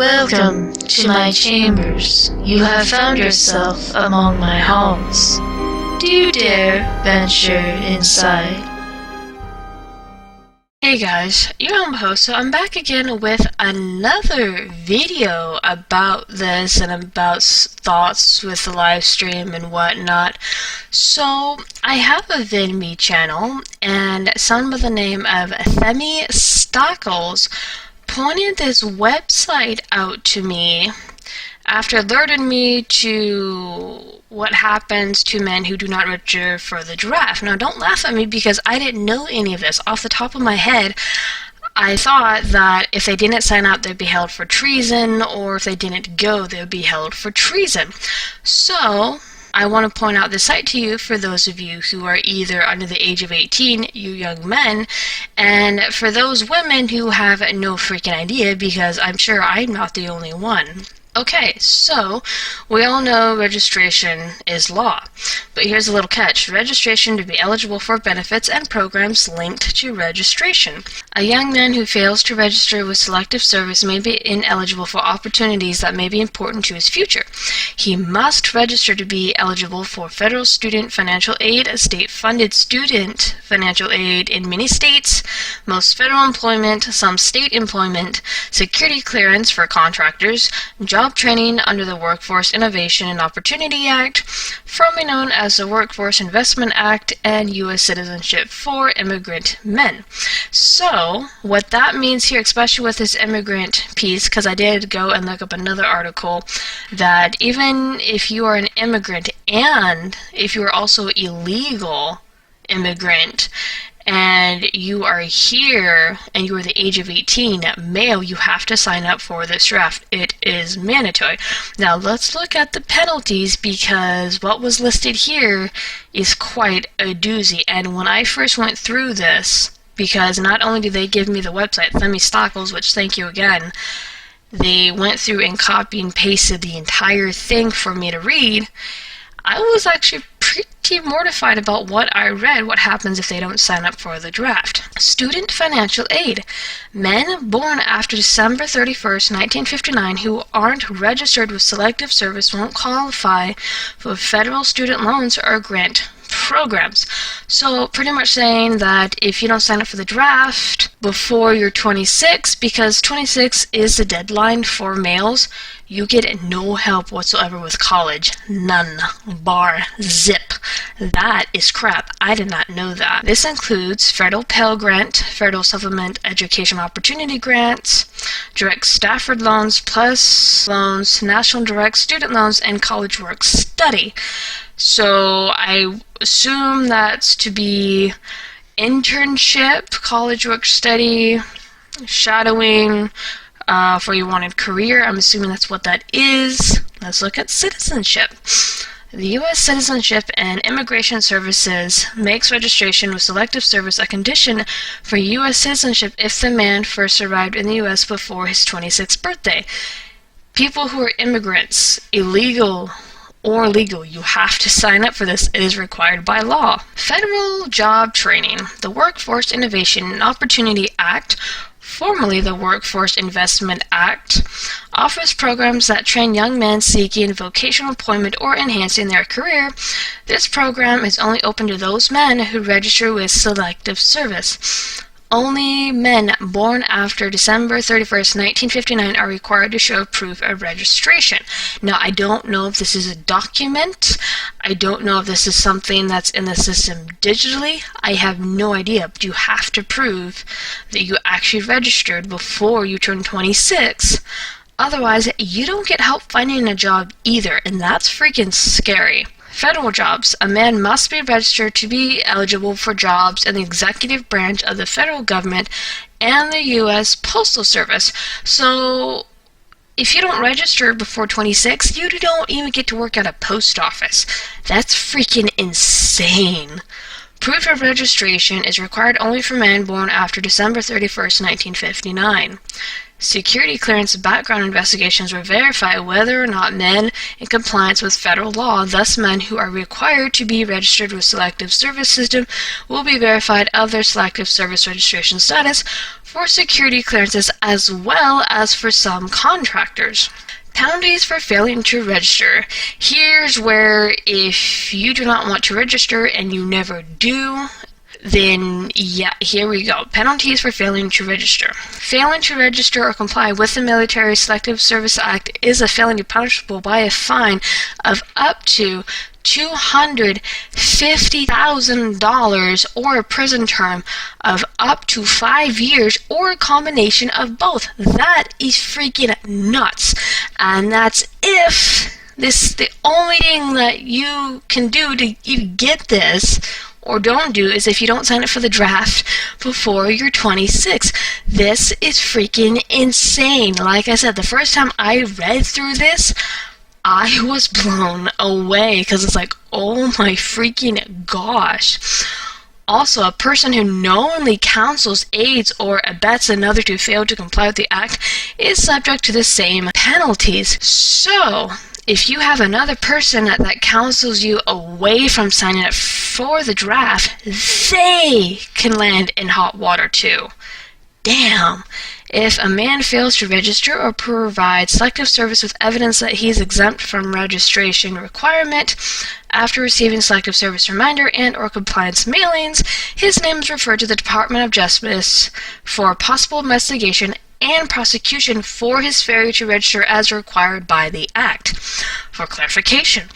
Welcome to my chambers. You have found yourself among my halls. Do you dare venture inside? Hey guys, I'm host, so I'm back again with another video about this and about thoughts with the live stream and whatnot. So, I have a VidMe channel, and someone by the name of Themi Stockles pointed this website out to me after alerting me to what happens to men who do not register for the draft. Now, don't laugh at me because I didn't know any of this. Off the top of my head, I thought that if they didn't sign up, they'd be held for treason, or if they didn't go, they'd be held for treason. So, I want to point out this site to you for those of you who are either under the age of 18, you young men, and for those women who have no freaking idea, because I'm sure I'm not the only one. Okay, so we all know registration is law, but here's a little catch. Registration to be eligible for benefits and programs linked to registration. A young man who fails to register with selective service may be ineligible for opportunities that may be important to his future. He must register to be eligible for federal student financial aid, state-funded student financial aid in many states, most federal employment, some state employment, security clearance for contractors, job training under the Workforce Innovation and Opportunity Act, formerly known as the Workforce Investment Act, and U.S. citizenship for immigrant men. So, what that means here, especially with this immigrant piece, because I did go and look up another article, that even if you are an immigrant and if you are also illegal immigrant, and you are here and you are the age of 18, male, you have to sign up for this draft. It is mandatory. Now let's look at the penalties, because what was listed here is quite a doozy. And when I first went through this, because not only did they give me the website, Themi Stockles, which thank you again, they went through and copied and pasted the entire thing for me to read. I was actually pretty mortified about what I read, what happens if they don't sign up for the draft. Student financial aid. Men born after December 31st, 1959 who aren't registered with selective service won't qualify for federal student loans or grant programs. So pretty much saying that if you don't sign up for the draft before you're 26, because 26 is the deadline for males, you get no help whatsoever with college. None. Bar. Zip. That is crap. I did not know that. This includes federal Pell Grant, federal Supplement Education Opportunity Grants, direct Stafford loans, plus loans, national direct student loans, and college work study. So I assume that's to be internship, college work study, shadowing, for your wanted career. I'm assuming that's what that is. Let's look at citizenship. The U.S. Citizenship and Immigration Services makes registration with selective service a condition for U.S. citizenship if the man first arrived in the U.S. before his 26th birthday. People who are immigrants, illegal or legal, you have to sign up for this. It is required by law. Federal job training. The Workforce Innovation and Opportunity Act, formerly the Workforce Investment Act, offers programs that train young men seeking vocational employment or enhancing their career. This program is only open to those men who register with selective service. Only men born after December 31st, 1959 are required to show proof of registration. Now, I don't know if this is a document. I don't know if this is something that's in the system digitally. I have no idea, but you have to prove that you actually registered before you turn 26. Otherwise, you don't get help finding a job either, and that's freaking scary. Federal jobs. A man must be registered to be eligible for jobs in the executive branch of the federal government and the U.S. Postal Service. So, if you don't register before 26, you don't even get to work at a post office. That's freaking insane. Proof of registration is required only for men born after December 31st, 1959. Security clearance background investigations will verify whether or not men in compliance with federal law, thus men who are required to be registered with Selective Service System, will be verified of their Selective Service registration status for security clearances as well as for some contractors. Penalties for failing to register. Here's where if you do not want to register and you never do, then yeah, here we go. Penalties for failing to register. Failing to register or comply with the Military Selective Service Act is a felony punishable by a fine of up to $250,000 or a prison term of up to 5 years or a combination of both. That is freaking nuts. And that's if this is the only thing that you can do to even get this or don't do is if you don't sign up for the draft before you're 26. This is freaking insane. Like I said, the first time I read through this, I was blown away because it's like, oh my freaking gosh. Also, a person who knowingly counsels, aids, or abets another to fail to comply with the act is subject to the same penalties. So, if you have another person that counsels you away from signing up for the draft, they can land in hot water too. Damn. If a man fails to register or provide Selective Service with evidence that he is exempt from registration requirement after receiving Selective Service reminder and or compliance mailings, his name is referred to the Department of Justice for possible investigation and prosecution for his failure to register as required by the Act. For clarification,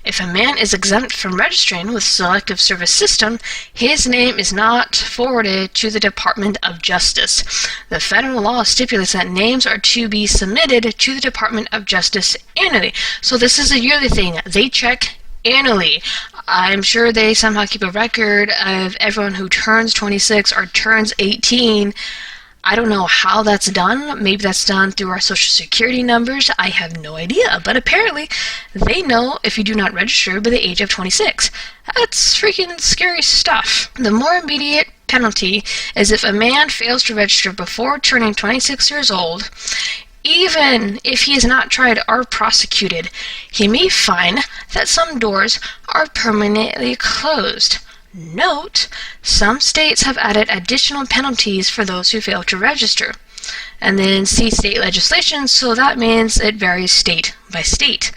if a man is exempt from registering with Selective Service System, his name is not forwarded to the Department of Justice. The federal law stipulates that names are to be submitted to the Department of Justice annually. So this is a yearly thing. They check annually. I'm sure they somehow keep a record of everyone who turns 26 or turns 18. I don't know how that's done. Maybe that's done through our social security numbers. I have no idea. But apparently, they know if you do not register by the age of 26. That's freaking scary stuff. The more immediate penalty is if a man fails to register before turning 26 years old. Even if he is not tried or prosecuted, he may find that some doors are permanently closed. Note, some states have added additional penalties for those who fail to register. And then see state legislation, so that means it varies state by state.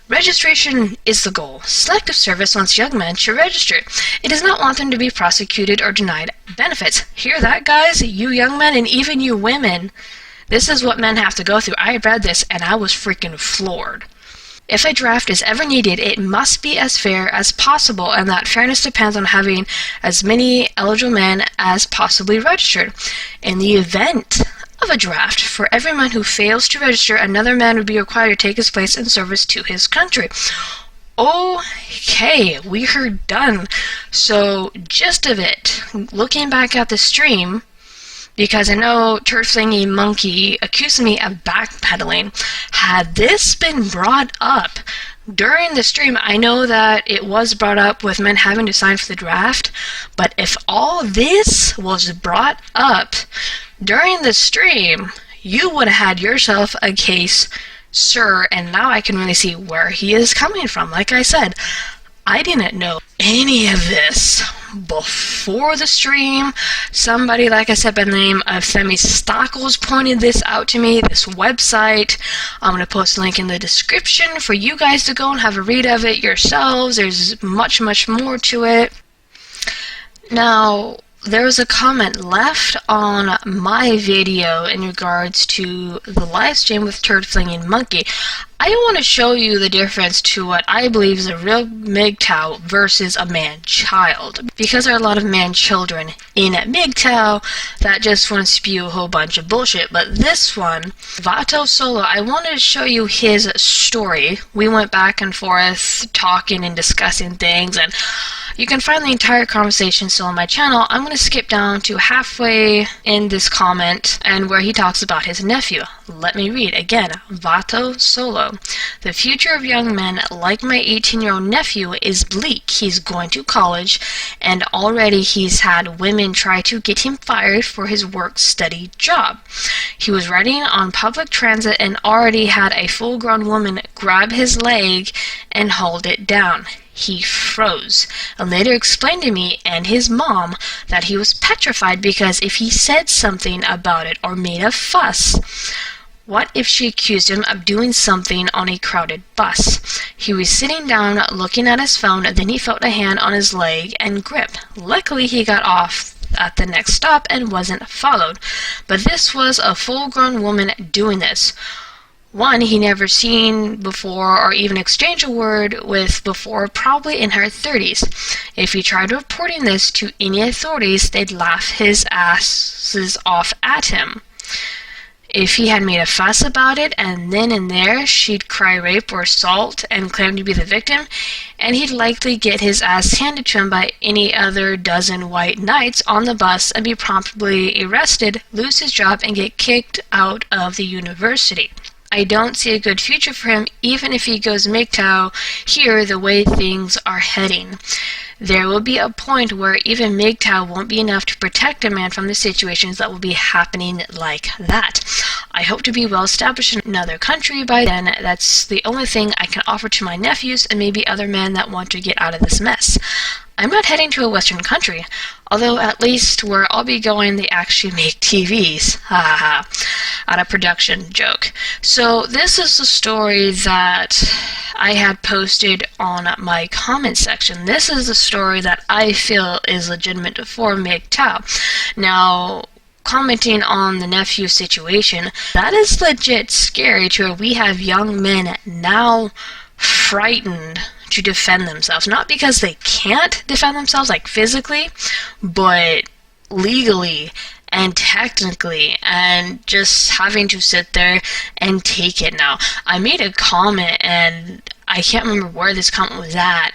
Registration is the goal. Selective Service wants young men to register. It does not want them to be prosecuted or denied benefits. Hear that, guys? You young men and even you women. This is what men have to go through. I read this and I was freaking floored. If a draft is ever needed, it must be as fair as possible, and that fairness depends on having as many eligible men as possibly registered. In the event of a draft, for every man who fails to register, another man would be required to take his place in service to his country. Okay, we are done. So, gist of it, looking back at the stream, because I know Turd Flingy Monkey accused me of backpedaling. Had this been brought up during the stream, I know that it was brought up with men having to sign for the draft, but if all this was brought up during the stream, you would have had yourself a case, sir, and now I can really see where he is coming from. Like I said, I didn't know any of this before the stream. Somebody, like I said, by the name of Femi Stockles pointed this out to me, this website. I'm going to post a link in the description for you guys to go and have a read of it yourselves. There's much, much more to it. Now, there was a comment left on my video in regards to the live stream with Turd Flinging Monkey. I want to show you the difference to what I believe is a real MGTOW versus a man-child. Because there are a lot of man-children in MGTOW that just want to spew a whole bunch of bullshit. But this one, Vato Solo, I wanted to show you his story. We went back and forth talking and discussing things, and You can find the entire conversation still on my channel. I'm going to skip down to halfway in this comment and where he talks about his nephew. Let me read again. Vato Solo. The future of young men like my 18-year-old nephew is bleak. He's going to college and already he's had women try to get him fired for his work-study job. He was riding on public transit and already had a full-grown woman grab his leg and hold it down. He froze and later explained to me and his mom that he was petrified because if he said something about it or made a fuss, what if she accused him of doing something on a crowded bus? He was sitting down looking at his phone, then he felt a hand on his leg and grip. Luckily he got off at the next stop and wasn't followed. But this was a full-grown woman doing this. One he never seen before or even exchanged a word with before, probably in her 30s. If he tried reporting this to any authorities, they'd laugh his asses off at him. If he had made a fuss about it and then and there she'd cry rape or assault and claim to be the victim, and he'd likely get his ass handed to him by any other dozen white knights on the bus and be promptly arrested, lose his job, and get kicked out of the university. I don't see a good future for him even if he goes MGTOW here the way things are heading. There will be a point where even MGTOW won't be enough to protect a man from the situations that will be happening like that. I hope to be well established in another country by then. That's the only thing I can offer to my nephews and maybe other men that want to get out of this mess. I'm not heading to a Western country, although at least where I'll be going they actually make TVs. Ha ha ha. Out of production joke. So this is the story that I had posted on my comment section. This is the story that I feel is legitimate for MGTOW. Now, commenting on the nephew situation, that is legit scary to where we have young men now frightened to defend themselves. Not because they can't defend themselves, like physically, but legally and technically, and just having to sit there and take it now. I made a comment, and I can't remember where this comment was at,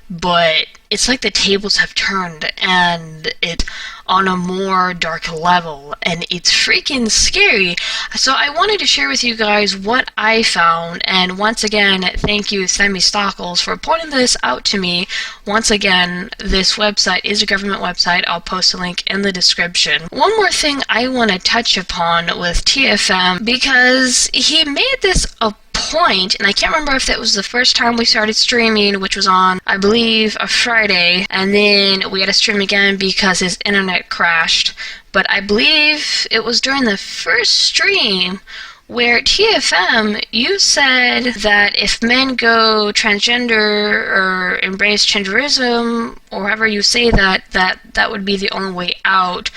but it's like the tables have turned, and it's on a more dark level, and it's freaking scary. So I wanted to share with you guys what I found, and once again, thank you Themistocles for pointing this out to me. Once again, this website is a government website. I'll post a link in the description. One more thing I want to touch upon with TFM, because he made this a point, and I can't remember if that was the first time we started streaming, which was on, I believe, a Friday, and then we had to stream again because his internet crashed. But I believe it was during the first stream where TFM, you said that if men go transgender or embrace genderism, or however you say that, that would be the only way out,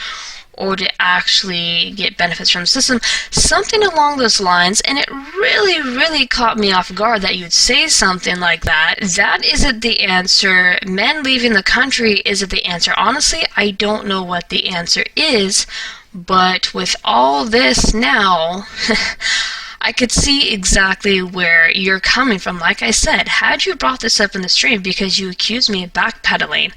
or to actually get benefits from the system, something along those lines, and it really caught me off guard that you'd say something like that. That isn't the answer. Men leaving the country isn't the answer. Honestly, I don't know what the answer is, but with all this now, I could see exactly where you're coming from. Like I said, had you brought this up in the stream because you accused me of backpedaling,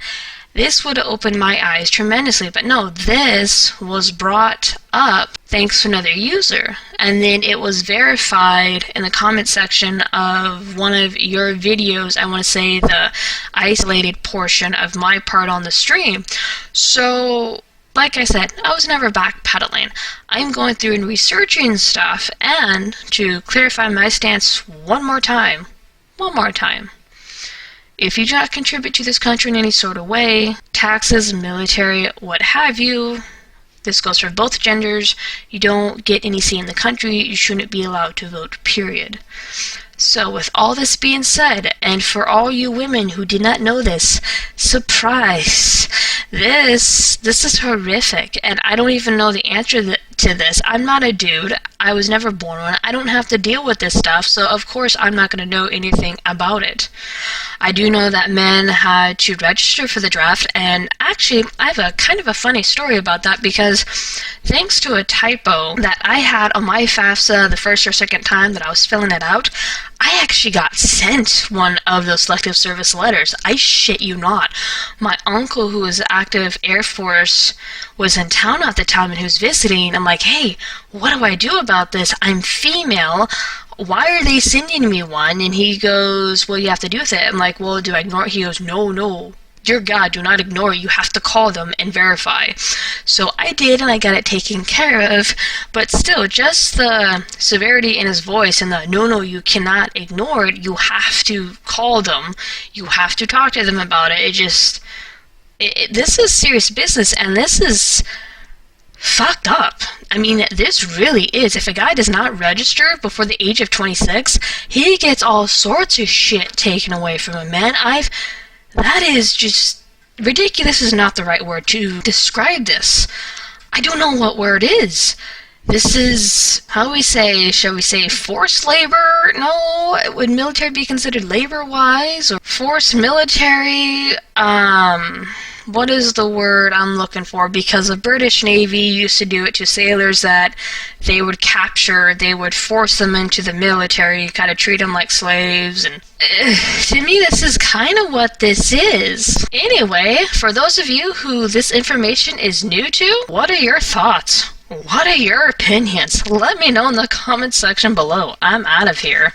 this would have opened my eyes tremendously, but no, this was brought up thanks to another user, and then it was verified in the comment section of one of your videos. I want to say the isolated portion of my part on the stream. So, like I said, I was never backpedaling. I'm going through and researching stuff, and to clarify my stance one more time, if you do not contribute to this country in any sort of way, taxes, military, what have you, this goes for both genders, you don't get any say in the country, you shouldn't be allowed to vote, period. So with all this being said, and for all you women who did not know this, surprise! This is horrific, and I don't even know the answer to this. I'm not a dude. I was never born one. I don't have to deal with this stuff, so of course I'm not going to know anything about it. I do know that men had to register for the draft, and actually I have a kind of a funny story about that, because thanks to a typo that I had on my FAFSA the first or second time that I was filling it out, I actually got sent one of those selective service letters. I shit you not. My uncle, who was active Air Force, was in town at the time and he was visiting. I'm like, hey, what do I do about this? I'm female. Why are they sending me one? And he goes, well, you have to do with it. I'm like, well, do I ignore it? He goes, no. Dear God, do not ignore it. You have to call them and verify. So I did, and I got it taken care of. But still, just the severity in his voice and the no, you cannot ignore it. You have to call them. You have to talk to them about it. This is serious business, and this is fucked up. I mean, this really is. If a guy does not register before the age of 26, he gets all sorts of shit taken away from him, man. That is just... ridiculous is not the right word to describe this. I don't know what word is. This is, shall we say forced labor? No, would military be considered labor-wise? Or forced military, what is the word I'm looking for? Because the British Navy used to do it to sailors that they would capture, they would force them into the military, kind of treat them like slaves, and to me this is kind of what this is. Anyway, for those of you who this information is new to, what are your thoughts? What are your opinions? Let me know in the comment section below. I'm out of here.